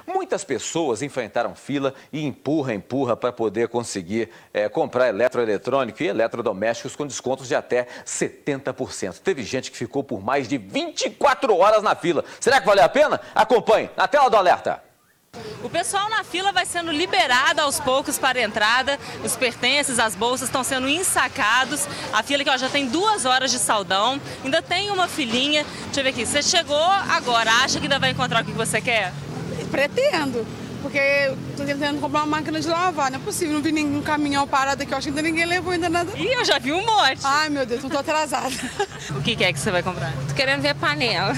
Muitas pessoas enfrentaram fila e empurra para poder conseguir comprar eletroeletrônico e eletrodomésticos com descontos de até 70%. Teve gente que ficou por mais de 24 horas na fila. Será que valeu a pena? Acompanhe na tela do Alerta. O pessoal na fila vai sendo liberado aos poucos para a entrada, os pertences, as bolsas estão sendo ensacados. A fila aqui já tem 2 horas de saldão, ainda tem uma filinha. Deixa eu ver aqui, você chegou agora, acha que ainda vai encontrar o que você quer? Pretendo, porque estou tentando comprar uma máquina de lavar, não é possível, não vi nenhum caminhão parado aqui, eu acho que ainda ninguém levou ainda nada. Ih, eu já vi um monte. Ai meu Deus, não estou atrasada. O que é que você vai comprar? Tô querendo ver panela.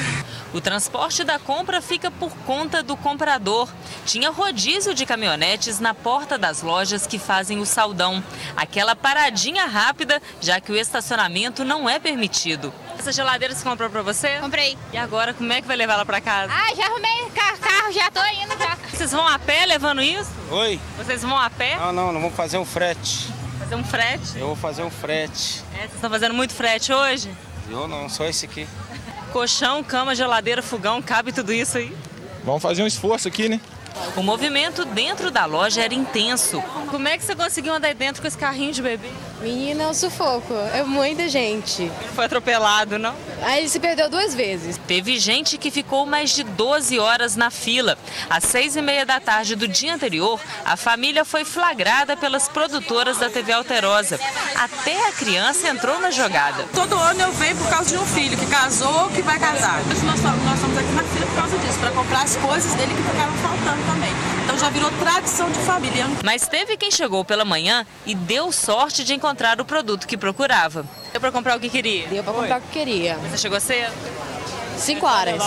O transporte da compra fica por conta do comprador. Tinha rodízio de caminhonetes na porta das lojas que fazem o saldão. Aquela paradinha rápida, já que o estacionamento não é permitido. Essa geladeira você comprou pra você? Comprei. E agora, como é que vai levar ela pra casa? Ah, já arrumei carro, já tô indo já. Vocês vão a pé levando isso? Oi? Vocês vão a pé? Não, vamos fazer um frete. Fazer um frete? Eu vou fazer um frete. Vocês estão fazendo muito frete hoje? Eu não, só esse aqui. Colchão, cama, geladeira, fogão, cabe tudo isso aí? Vamos fazer um esforço aqui, né? O movimento dentro da loja era intenso. Como é que você conseguiu andar aí dentro com esse carrinho de bebê? Menina, é um sufoco. É muita gente. Não foi atropelado, não? Aí ele se perdeu 2 vezes. Teve gente que ficou mais de 12 horas na fila. Às 6h30 da tarde do dia anterior, a família foi flagrada pelas produtoras da TV Alterosa. Até a criança entrou na jogada. Todo ano eu venho por causa de um filho que casou ou que vai casar. Nós estamos aqui na fila por causa disso, para comprar as coisas dele que ficaram faltando também. Então já virou tradição de família. Mas teve quem chegou pela manhã e deu sorte de encontrar o produto que procurava. Deu para comprar o que queria? Deu para comprar o que queria. Você chegou cedo? 5 horas.